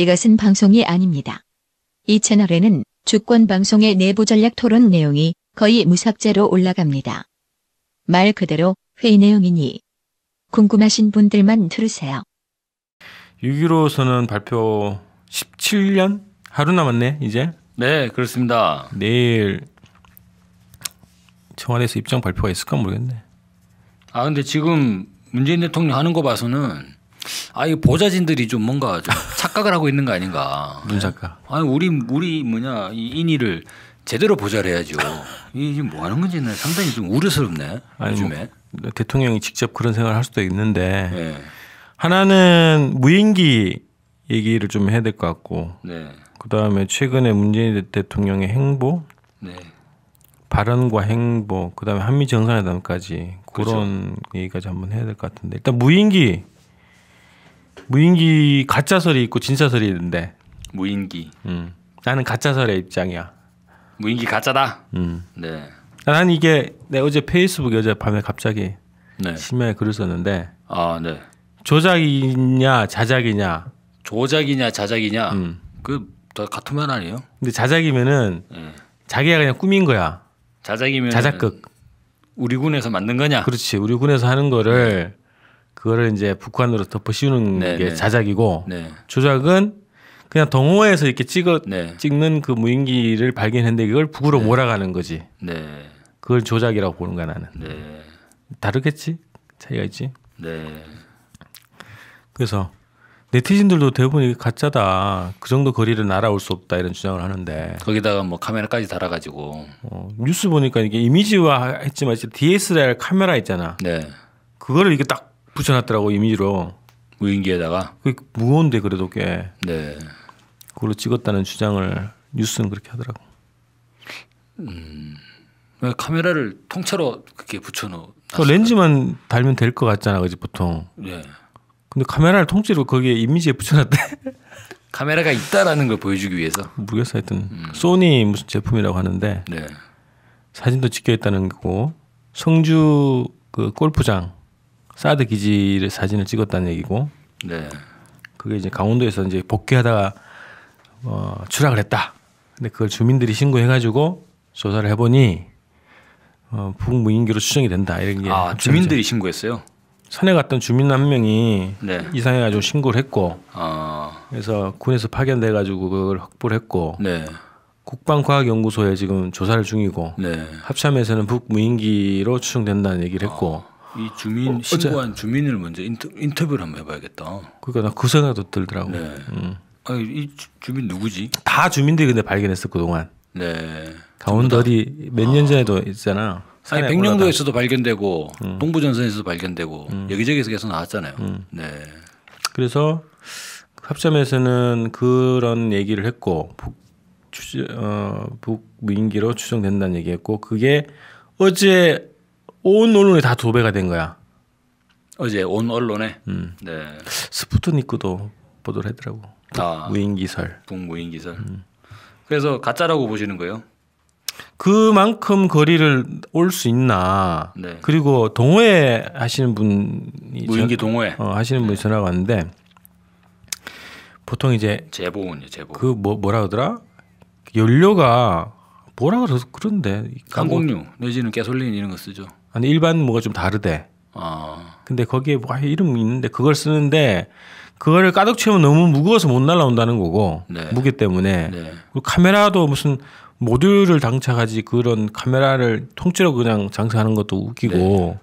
이것은 방송이 아닙니다. 이 채널에는 주권 방송의 내부 전략 토론 내용이 거의 무삭제로 올라갑니다. 말 그대로 회의 내용이니 궁금하신 분들만 들으세요. 6.15 선언 발표 17년? 하루 남았네 이제. 네, 그렇습니다. 내일 청와대에서 입장 발표가 있을까 모르겠네. 아 근데 지금 문재인 대통령 하는 거 봐서는 이 보좌진들이 좀 뭔가 좀 착각을 하고 있는 거 아닌가. 무슨 착각? 아니 우리 이 인의를 제대로 보좌해야죠. 이 지금 뭐 하는 건지 상당히 좀 우려스럽네. 아니, 요즘에 뭐, 대통령이 직접 그런 생각을 할 수도 있는데 네. 하나는 무인기 얘기를 좀 해야 될 것 같고, 네. 그 다음에 최근에 문재인 대통령의 행보, 네. 발언과 행보, 그 다음에 한미 정상회담까지 그런 얘기까지 한번 해야 될 것 같은데, 일단 무인기 가짜설이 있고 진짜설이 있는데, 무인기. 나는 가짜설의 입장이야. 무인기 가짜다. 네. 난 이게 내가 어제 페이스북에 어젯밤에 갑자기 네. 심하게 글을 썼는데, 네. 조작이냐 자작이냐. 조작이냐 자작이냐. 그 다 같은 말 아니에요? 근데 자작이면은 자기가 그냥 꾸민 거야. 자작이면 자작극. 우리 군에서 만든 거냐? 그렇지. 우리 군에서 하는 거를 그거를 이제 북한으로 덮어 씌우는 게 자작이고, 조작은 그냥 동호회에서 이렇게 찍는 그 무인기를 발견했는데 이걸 북으로 몰아가는 거지. 그걸 조작이라고 보는 거야 나는. 다르겠지? 차이가 있지. 그래서 네티즌들도 대부분 이게 가짜다. 그 정도 거리를 날아올 수 없다 이런 주장을 하는데, 거기다가 뭐 카메라까지 달아가지고 뉴스 보니까 이게 이미지화 했지만 DSLR 카메라 있잖아. 그거를 이게 딱 붙여놨더라고 이미지로. 무인기에다가. 그 무거운데 그래도 꽤. 네. 그걸로 찍었다는 주장을 뉴스는 그렇게 하더라고. 왜 카메라를 통째로 그렇게 붙여놓? 그 렌즈만 달면 될 것 같잖아, 그지 보통. 네. 근데 카메라를 통째로 거기에 이미지에 붙여놨대. 카메라가 있다라는 걸 보여주기 위해서. 모르겠어, 하여튼 소니 무슨 제품이라고 하는데 사진도 찍혀 있다는 거고, 성주 그 골프장 사드 기지를 사진을 찍었다는 얘기고. 그게 이제 강원도에서 이제 복귀하다가 추락을 했다. 근데 그걸 주민들이 신고해가지고 조사를 해보니 북무인기로 추정이 된다. 이런 게. 주민들이 신고했어요? 산에 갔던 주민 한 명이 이상해가지고 신고를 했고, 그래서 군에서 파견돼가지고 그걸 확보를 했고, 국방과학연구소에 지금 조사를 중이고, 합참에서는 북무인기로 추정된다는 얘기를 했고. 이 주민 신고한 주민을 먼저 인터뷰를 한번 해봐야겠다. 그러니까 나 그 생각도 들더라고. 이 주민 누구지? 다 주민들이 근데 발견했어 그동안. 강원도 어디 몇 년 전에도 있잖아. 백령도에서도 발견되고 동부전선에서도 발견되고 여기저기서 계속 나왔잖아요. 그래서 합참에서는 그런 얘기를 했고, 북무인기로 추정된다는 얘기했고, 그게 어제 온 언론에 다 도배가 된 거야. 어제 온 언론에. 스푸트니크도 보도를 하더라고. 무인기설. 북무인기설. 그래서 가짜라고 보시는 거예요? 그만큼 거리를 올 수 있나. 그리고 동호회 하시는 분이 무인기 동호회 하시는 분이 전화가 왔는데, 보통 이제 제보군요. 제보. 그 뭐라 그러더라? 연료가 뭐라 그러는데 항공유 내지는 가솔린 이런 거 쓰죠. 아니 일반 뭐가 좀 다르대. 근데 거기에 뭐 이름이 있는데 그걸 쓰는데, 그거를 가득 채우면 너무 무거워서 못 날아온다는 거고, 무게 때문에. 그리고 카메라도 무슨 모듈을 장착하지 그런 카메라를 통째로 그냥 장착하는 것도 웃기고,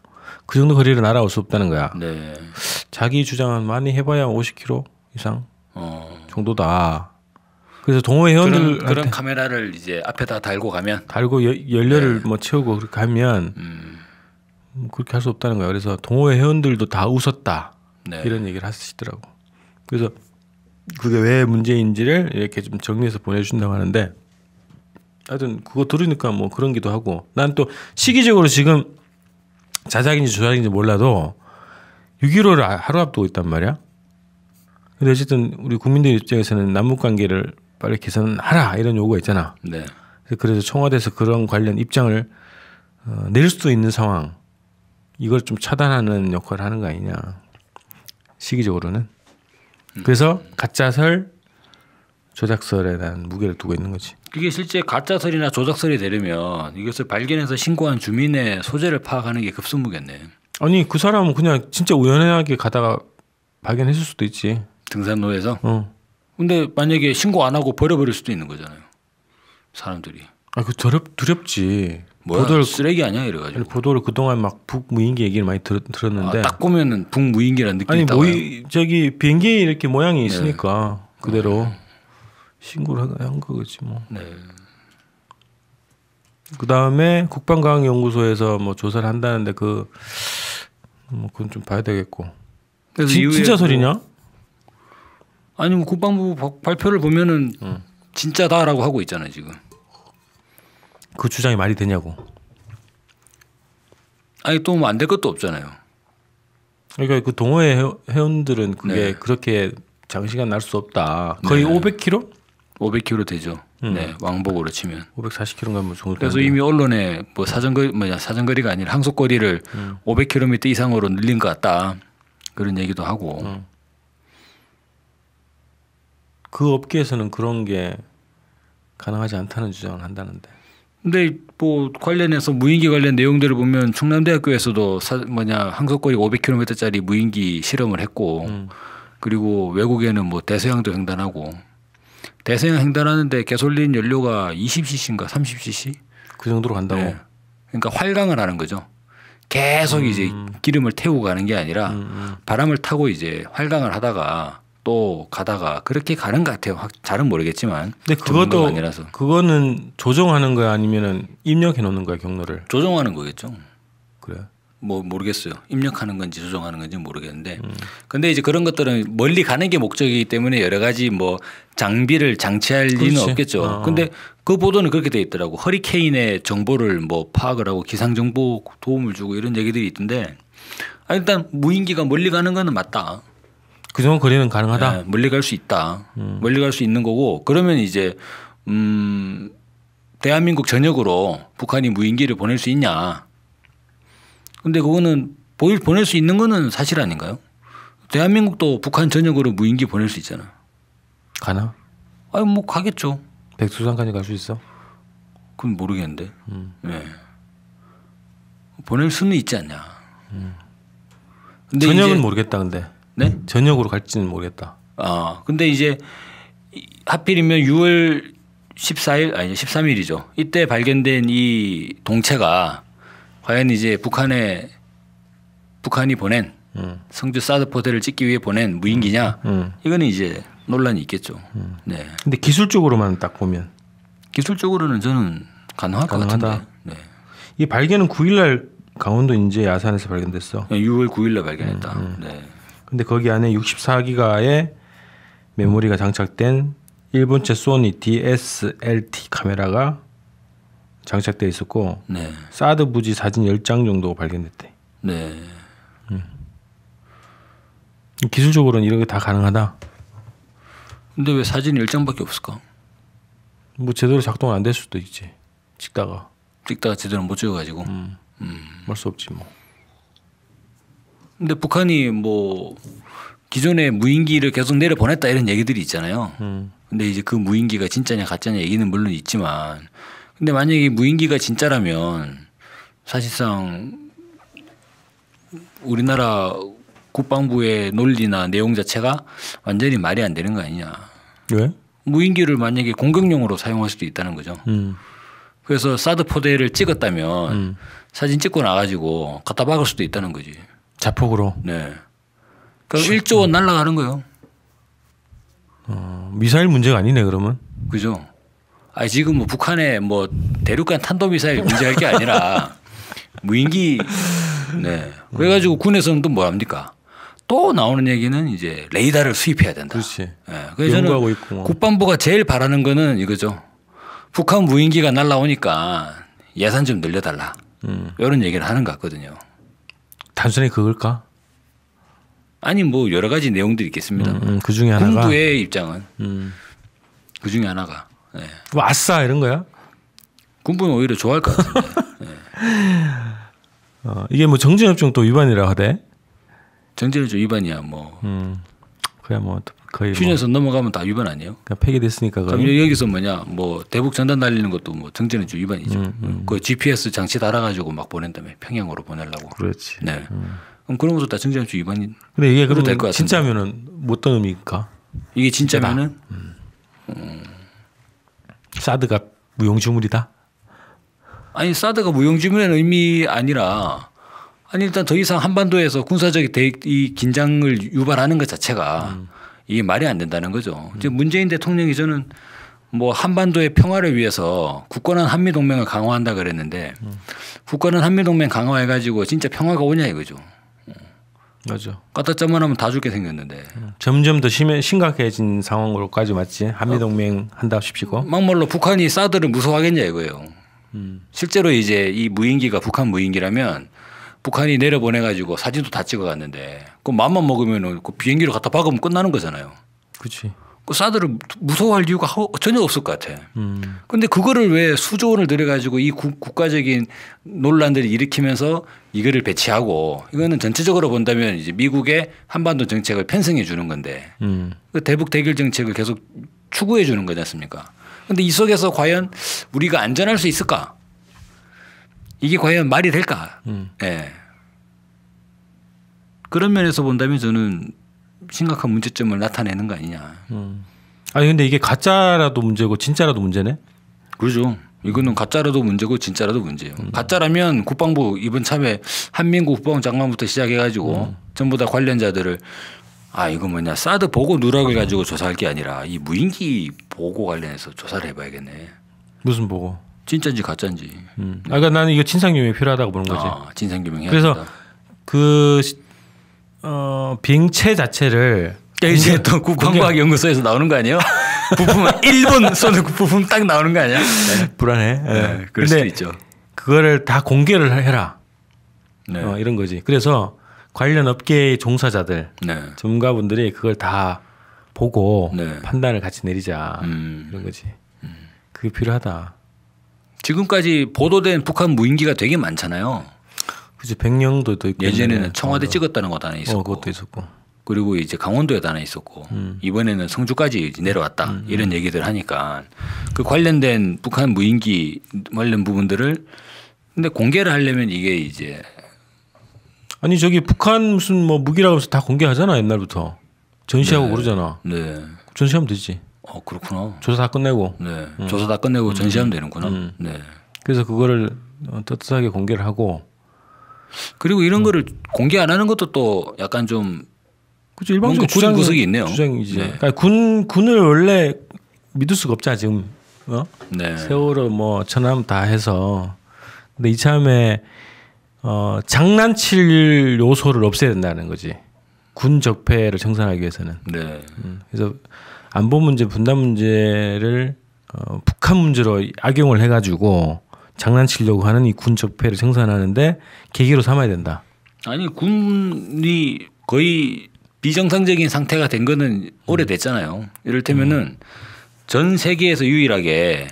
그 정도 거리를 날아올 수 없다는 거야. 자기 주장은 많이 해봐야 50km 이상 정도다. 그래서 동호회 회원들 그런 카메라를 이제 앞에다 달고 연료를 뭐 채우고 그렇게 하면 그렇게 할 수 없다는 거야. 그래서 동호회 회원들도 다 웃었다. 이런 얘기를 하시더라고. 그래서 그게 왜 문제인지를 이렇게 좀 정리해서 보내준다고 하는데, 하여튼 그거 들으니까 뭐 그런 기도 하고, 난 또 시기적으로 지금 자작인지 조작인지 몰라도 6.15를 하루 앞두고 있단 말이야. 근데 어쨌든 우리 국민들 입장에서는 남북관계를 빨리 개선하라 이런 요구가 있잖아. 그래서 청와대에서 그런 관련 입장을 낼 수도 있는 상황, 이걸 좀 차단하는 역할을 하는 거 아니냐, 시기적으로는. 그래서 가짜설, 조작설에 대한 무게를 두고 있는 거지. 그게 실제 가짜설이나 조작설이 되려면 이것을 발견해서 신고한 주민의 소재를 파악하는 게 급선무겠네. 아니 그 사람은 그냥 진짜 우연하게 가다가 발견했을 수도 있지. 등산로에서. 근데 만약에 신고 안 하고 버려버릴 수도 있는 거잖아요. 사람들이. 아, 그 두렵지. 뭐야, 보도를 쓰레기 아니야 이래가지고. 보도를 그동안 막 북무인기 얘기를 많이 들었는데. 딱 보면은 북무인기라는 느낌이 있다고요. 아니 저기 비행기 이렇게 모양이 있으니까 그대로 신고를 한 거겠지 뭐. 네. 그 다음에 국방과학연구소에서 뭐 조사를 한다는데 뭐 그건 좀 봐야 되겠고. 진짜 소리냐? 아니 뭐 국방부 발표를 보면은 진짜다라고 하고 있잖아요 지금. 그 주장이 말이 되냐고. 아니 또 뭐 안 될 것도 없잖아요. 그러니까 그 동호회 회원들은 그게 그렇게 장시간 날 수 없다. 거의 500km? 500km 되죠. 네, 왕복으로 치면 540km인가 뭐 정도. 그래서 이미 언론에 뭐 사정거리가 아니라 항속거리를 500km 이상으로 늘린 것 같다 그런 얘기도 하고. 그 업계에서는 그런 게 가능하지 않다는 주장을 한다는데. 근데 뭐 관련해서 무인기 관련 내용들을 보면 충남대학교에서도 항속거리 500km짜리 무인기 실험을 했고, 그리고 외국에는 뭐 대서양도 횡단하고, 대서양 횡단하는데 가솔린 연료가 20cc인가 30cc 그 정도로 간다고. 네. 그러니까 활강을 하는 거죠. 계속 이제 기름을 태우고 가는 게 아니라 바람을 타고 이제 활강을 하다가 또 가다가 그렇게 가는 것 같아요. 잘은 모르겠지만. 근데 그것도 그거는 조정하는 거야 아니면은 입력해 놓는 거야 경로를? 조정하는 거겠죠. 그래. 뭐 모르겠어요. 입력하는 건지 조정하는 건지 모르겠는데. 근데 이제 그런 것들은 멀리 가는 게 목적이기 때문에 여러 가지 뭐 장비를 장치할 리는 없겠죠. 근데 그 보도는 그렇게 돼 있더라고. 허리케인의 정보를 뭐 파악을 하고 기상 정보 도움을 주고 이런 얘기들이 있던데. 일단 무인기가 멀리 가는 거는 맞다. 그 정도 거리는 가능하다. 네, 멀리 갈 수 있다. 멀리 갈 수 있는 거고 그러면 이제 대한민국 전역으로 북한이 무인기를 보낼 수 있냐? 근데 그거는 보낼 수 있는 거는 사실 아닌가요? 대한민국도 북한 전역으로 무인기 보낼 수 있잖아. 가나? 아니 뭐 가겠죠. 백두산까지 갈 수 있어? 그건 모르겠는데. 네. 보낼 수는 있지 않냐. 근데 전역은 모르겠다 근데. 네? 전역으로 갈지는 모르겠다. 근데 이제 하필이면 6월 14일 아니 13일이죠. 이때 발견된 이 동체가 과연 이제 북한이 보낸 성주 사드 포대를 찍기 위해 보낸 무인기냐? 이거는 이제 논란이 있겠죠. 네. 근데 기술적으로만 딱 보면 기술적으로는 저는 가능할 것 같은데. 네. 이 발견은 9일날 강원도 인제 야산에서 발견됐어. 6월 9일날 발견했다. 네. 근데 거기 안에 64기가의 메모리가 장착된 일본제 소니 DSLT 카메라가 장착되어 있었고 네. 사드 부지 사진 10장 정도 발견됐대. 네. 기술적으로는 이런 게 다 가능하다. 근데 왜 사진이 10장밖에 없을까? 뭐 제대로 작동 안 될 수도 있지. 찍다가 제대로 못 찍어가지고. 할 수 없지 뭐. 근데 북한이 뭐 기존에 무인기를 계속 내려 보냈다 이런 얘기들이 있잖아요. 근데 이제 그 무인기가 진짜냐 가짜냐 얘기는 물론 있지만, 근데 만약에 무인기가 진짜라면 사실상 우리나라 국방부의 논리나 내용 자체가 완전히 말이 안 되는 거 아니냐. 왜? 무인기를 만약에 공격용으로 사용할 수도 있다는 거죠. 그래서 사드 포대를 찍었다면 사진 찍고 나가지고 갖다 박을 수도 있다는 거지. 자폭으로. 네. 그럼 1조 원 날아가는 거예요. 미사일 문제가 아니네 그러면. 그죠. 지금 뭐 북한의 뭐 대륙간 탄도미사일 문제할 게 아니라 무인기. 네. 그래가지고 군에서는 또 뭐 합니까? 또 나오는 얘기는 이제 레이더를 수입해야 된다. 그렇지. 네. 그래서 저는 있고. 국방부가 제일 바라는 거는 이거죠. 북한 무인기가 날아오니까 예산 좀 늘려달라. 이런 얘기를 하는 것 같거든요. 단순히 그걸까? 아니 뭐 여러 가지 내용들이 있겠습니다. 그 중에 하나가 군부의 입장은 그 중에 하나가. 네. 뭐 아싸 이런 거야? 군부는 오히려 좋아할 것 같은데. 네. 이게 뭐 정전협정 또 위반이라 하대. 정전협정 위반이야 뭐. 그래 뭐 거의 휴전선 넘어가면 다 위반 아니에요? 그러니까 폐기됐으니까. 그럼 여기서 뭐냐 뭐 대북 전단 날리는 것도 뭐 정전해주 위반이죠. 그 GPS 장치 달아가지고 막 보낸다며 평양으로 보내려고. 그렇지. 네. 그럼 그런 것도 다 정전해주 위반이. 근데 이게 그러면 진짜면은 뭐 어떤 의미일까? 이게 진짜면은 사드가 무용지물이다? 아니 사드가 무용지물의 의미 아니라 아니 일단 더 이상 한반도에서 군사적 이 긴장을 유발하는 것 자체가 이게 말이 안 된다는 거죠. 지금 문재인 대통령이 저는 뭐 한반도의 평화를 위해서 굳건한 한미 동맹을 강화한다 그랬는데 굳건한 한미 동맹 강화해가지고 진짜 평화가 오냐 이거죠. 맞아. 까딱짜만 하면 다 죽게 생겼는데 점점 더 심각해진 상황으로까지 맞지. 한미 동맹 한답십시고. 막말로 북한이 사드를 무서워하겠냐 이거예요. 실제로 이제 이 무인기가 북한 무인기라면 북한이 내려보내가지고 사진도 다 찍어갔는데 그 맘만 먹으면은 그 비행기로 갖다 박으면 끝나는 거잖아요. 그렇지. 그 사드를 무서워할 이유가 전혀 없을 것 같아. 근데 그거를 왜 수조 원을 들여가지고 이 국가적인 논란들을 일으키면서 이거를 배치하고 이거는 전체적으로 본다면 이제 미국의 한반도 정책을 편성해 주는 건데 그 대북 대결 정책을 계속 추구해 주는 거지 않습니까? 근데 이 속에서 과연 우리가 안전할 수 있을까? 이게 과연 말이 될까? 네. 그런 면에서 본다면 저는 심각한 문제점을 나타내는 거 아니냐. 아니 근데 이게 가짜라도 문제고 진짜라도 문제네. 그렇죠. 이거는 가짜라도 문제고 진짜라도 문제예요. 가짜라면 국방부 이번 참에 한민국 국방부 장관부터 시작해가지고 전부 다 관련자들을 이거 뭐냐 사드 보고 누락을 가지고 조사할 게 아니라 이 무인기 보고 관련해서 조사를 해봐야겠네. 무슨 보고? 진짜인지 가짜인지. 그러니까 나는 이거 진상규명이 필요하다고 보는 거지. 진상규명 해야 그래서 된다. 그 비행체 자체를 이제 또 국방과학연구소에서 나오는 거 아니에요? 부품은 일본 쏘는 부품 딱 나오는 거 아니야? 네. 불안해. 네, 그럴 수도 있죠. 그거를 다 공개를 해라. 네. 이런 거지. 그래서 관련 업계의 종사자들, 네. 전문가분들이 그걸 다 보고 네. 판단을 같이 내리자. 이런 거지. 그게 필요하다. 지금까지 보도된 북한 무인기가 되게 많잖아요. 그치. 백령도도 있고 예전에는 청와대 찍었다는 것도 하나 있었고, 그것도 있었고, 그리고 이제 강원도에도 하나 있었고, 이번에는 성주까지 내려왔다 이런 얘기들 하니까 그 관련된 북한 무인기 관련 부분들을 근데 공개를 하려면 이게 이제 아니 저기 북한 무슨 뭐 무기라고 해서 다 공개하잖아 옛날부터 전시하고 네. 그러잖아. 네. 전시하면 되지. 그렇구나. 조사 다 끝내고. 네. 조사 다 끝내고 전시하면 되는구나. 네. 그래서 그거를 떳떳하게 공개를 하고. 그리고 이런 거를 공개 안 하는 것도 또 약간 좀 그렇죠. 일반적으로 주장 구석이 있네요. 주장이지. 네. 그러니까 군을 원래 믿을 수가 없잖아 지금. 네. 세월호 뭐 천안 다 해서. 근데 이참에 장난칠 요소를 없애야 된다는 거지. 군 적폐를 청산하기 위해서는. 네. 그래서 안보 문제, 분단 문제를 북한 문제로 악용을 해가지고 장난치려고 하는 이 군 적폐를 청산하는데 계기로 삼아야 된다. 아니 군이 거의 비정상적인 상태가 된 거는 오래됐잖아요. 이를테면은 전 세계에서 유일하게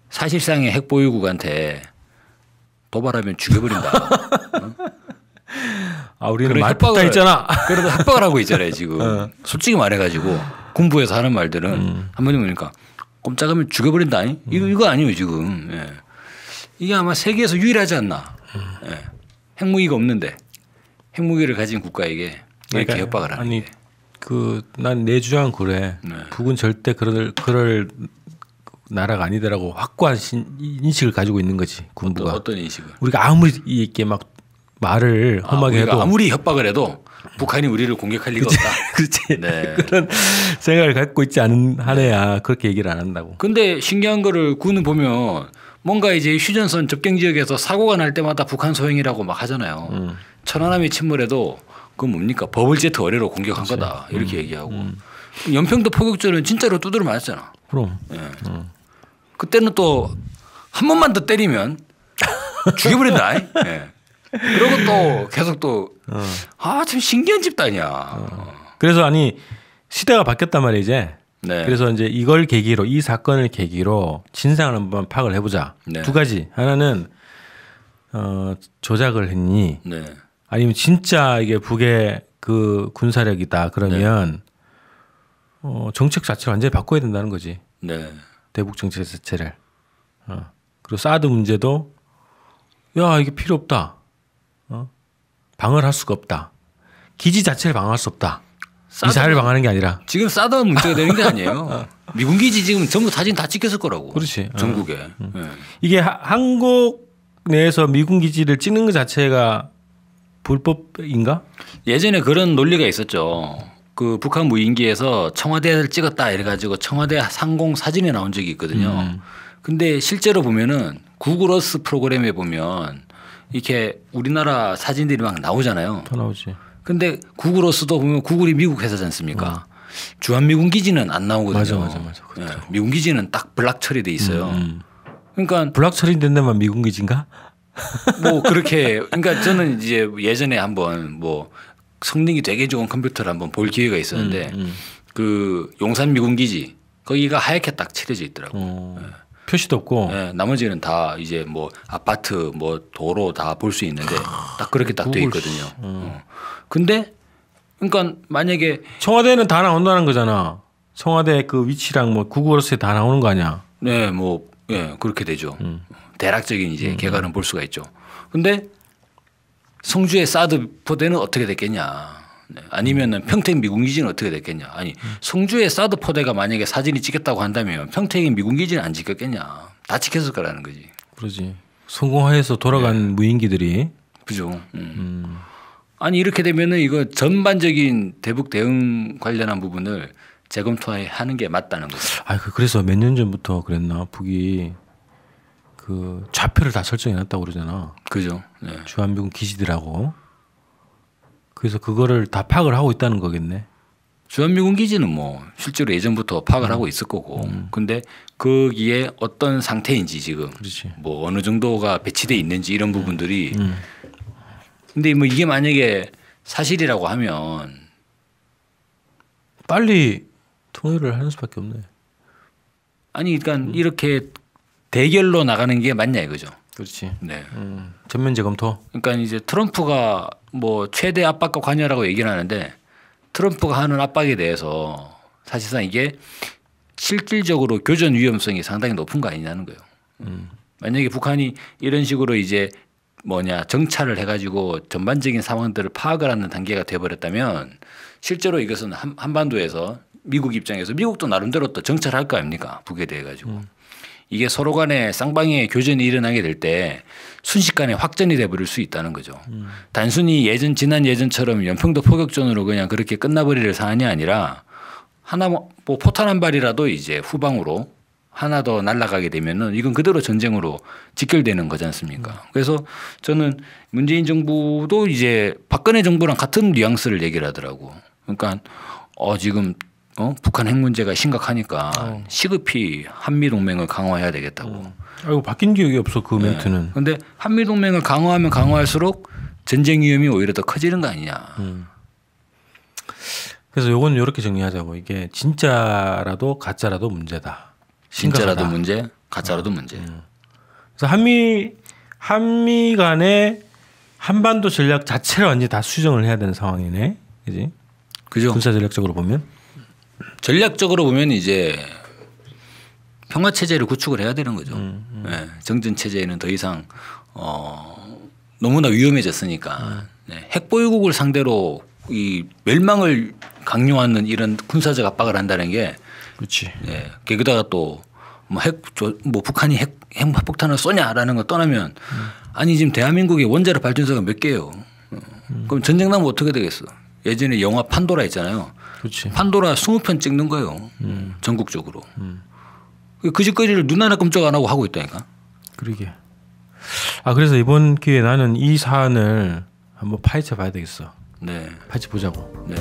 사실상의 핵 보유국한테 도발하면 죽여버린다. 우리는 말박다 있잖아. 그래도 협박을 하고 있잖아요 지금. 솔직히 말해가지고 군부에서 하는 말들은 한마디로 보니까 꼼짝하면 죽여버린다. 이거 아니에요 지금. 예. 이게 아마 세계에서 유일하지 않나. 예. 핵무기가 없는데 핵무기를 가진 국가에게 이렇게 협박을 하는. 아니 난 내 주장은 그래. 네. 북은 절대 그럴 나라가 아니더라고 확고한 인식을 가지고 있는 거지 군부가. 어떤 인식을? 우리가 아무리 이렇게 막 말을 험하게 해도 아무리 협박을 해도 북한이 우리를 공격할 리가 없다. 그렇지. 네. 그런 생각을 갖고 있지 않은 한에야 그렇게 얘기를 안 한다고. 근데 신기한 거를 군은 보면 뭔가 이제 휴전선 접경 지역에서 사고가 날 때마다 북한 소행이라고 막 하잖아요. 천안함이 침몰해도 그건 뭡니까? 버블제트 어뢰로 공격한 그치. 거다 이렇게 얘기하고 연평도 포격전은 진짜로 두드려 맞았잖아. 그럼. 예. 그때는 또 한 번만 더 때리면 죽여버린다. 예. 그리고 또 계속 또 참 신기한 집단이야. 그래서 시대가 바뀌었단 말이야 이제. 네. 그래서 이제 이걸 계기로 이 사건을 계기로 진상을 한번 파악을 해보자. 네. 두 가지. 하나는 조작을 했니? 네. 아니면 진짜 이게 북의 그 군사력이다. 그러면 정책 자체를 완전히 바꿔야 된다는 거지. 네. 대북 정책 자체를. 그리고 사드 문제도 야 이게 필요 없다. 방어할 수가 없다. 기지 자체를 방어할 수 없다. 미사일을 방어하는 게 아니라. 지금 사드 문제가 되는 게 아니에요. 미군 기지 지금 전부 사진 다 찍혔을 거라고. 그렇지. 전국에. 네. 이게 한국 내에서 미군 기지를 찍는 것 자체가 불법인가? 예전에 그런 논리가 있었죠. 그 북한 무인기에서 청와대를 찍었다 이래가지고 청와대 상공 사진이 나온 적이 있거든요. 근데 실제로 보면은 구글 어스 프로그램에 보면 이렇게 우리나라 사진들이 막 나오잖아요. 더 나오지. 근데 구글 어스도 보면 구글이 미국 회사지 않습니까? 주한미군 기지는 안 나오거든요. 맞아. 네. 미군 기지는 딱 블락 처리돼 있어요. 그러니까 블락 처리된 데만 미군 기지인가? 뭐 그렇게 그러니까 저는 이제 예전에 한번 뭐 성능이 되게 좋은 컴퓨터를 한번 볼 기회가 있었는데 그 용산 미군 기지 거기가 하얗게 딱 칠해져 있더라고. 네. 표시도 없고. 네, 나머지는 다 이제 뭐 아파트 뭐 도로 다 볼 수 있는데 딱 그렇게 딱 돼 있거든요. 근데 그러니까 만약에 청와대는 다 나온다는 거잖아. 청와대 그 위치랑 뭐 구글어스에 다 나오는 거 아니야? 네, 뭐 예, 그렇게 되죠. 대략적인 이제 개괄은 볼 수가 있죠. 근데 성주의 사드 포대는 어떻게 됐겠냐? 네. 아니면은 평택 미군기지는 어떻게 됐겠냐? 아니 성주의 사드 포대가 만약에 사진이 찍혔다고 한다면 평택의 미군기지는 안 찍혔겠냐? 다 찍혔을 거라는 거지. 그러지. 성공하여서 돌아간 무인기들이. 그죠. 아니 이렇게 되면은 이거 전반적인 대북 대응 관련한 부분을 재검토하는 게 맞다는 거죠. 그래서 몇 년 전부터 그랬나 북이 그 좌표를 다 설정해놨다고 그러잖아. 그죠. 네. 주한미군 기지들하고. 그래서 그거를 다 파악을 하고 있다는 거겠네. 주한미군 기지는 뭐 실제로 예전부터 파악을 하고 있을 거고. 근데 거기에 어떤 상태인지 지금 그렇지. 뭐 어느 정도가 배치돼 있는지 이런 부분들이. 근데 뭐 이게 만약에 사실이라고 하면 빨리 통일을 하는 수밖에 없네. 아니 그러니까 이렇게 대결로 나가는 게 맞냐 이거죠. 그렇지. 네. 전면 재검토. 그러니까 이제 트럼프가 뭐 최대 압박과 관여라고 얘기를 하는데 트럼프가 하는 압박에 대해서 사실상 이게 실질적으로 교전 위험성이 상당히 높은 거 아니냐는 거예요. 만약에 북한이 이런 식으로 이제 정찰을 해가지고 전반적인 상황들을 파악을 하는 단계가 돼버렸다면 실제로 이것은 한반도에서 미국 입장에서 미국도 나름대로 또 정찰할 거 아닙니까? 북에 대해 가지고. 이게 서로 간에 쌍방의 교전이 일어나게 될 때 순식간에 확전이 돼버릴 수 있다는 거죠. 단순히 지난 예전처럼 연평도 포격전으로 그냥 그렇게 끝나버릴 사안이 아니라 하나 뭐 포탄 한 발이라도 이제 후방으로 하나 더 날아가게 되면은 이건 그대로 전쟁으로 직결되는 거지 않습니까? 그래서 저는 문재인 정부도 이제 박근혜 정부랑 같은 뉘앙스를 얘기를 하더라고. 그러니까 지금 북한 핵 문제가 심각하니까 시급히 한미 동맹을 강화해야 되겠다고. 바뀐 기억이 없어 그 멘트는. 그런데 한미 동맹을 강화하면 강화할수록 전쟁 위험이 오히려 더 커지는 거 아니냐. 그래서 요건 이렇게 정리하자고. 이게 진짜라도 가짜라도 문제다. 진짜라도 문제, 가짜라도 문제. 그래서 한미 간의 한반도 전략 자체를 완전히 다 수정을 해야 되는 상황이네, 그지? 그죠? 군사 전략적으로 보면. 전략적으로 보면 이제 평화 체제를 구축을 해야 되는 거죠. 네, 정전 체제에는 더 이상 너무나 위험해졌으니까 핵 보유국을 상대로 이 멸망을 강요하는 이런 군사적 압박을 한다는 게. 그렇지. 네, 거기다가 또 뭐 북한이 핵폭탄을 쏘냐라는 거 떠나면 아니 지금 대한민국의 원자력 발전소가 몇 개예요. 그럼 전쟁 나면 어떻게 되겠어? 예전에 영화 판도라 있잖아요. 그렇지. 판도라 20편 찍는 거예요. 전국적으로. 그 짓거리를 눈 하나 끔찍 안 하고 하고 있다니까. 그러게. 그래서 이번 기회에 나는 이 사안을 한번 파헤쳐 봐야 되겠어. 네. 파헤쳐 보자고. 네.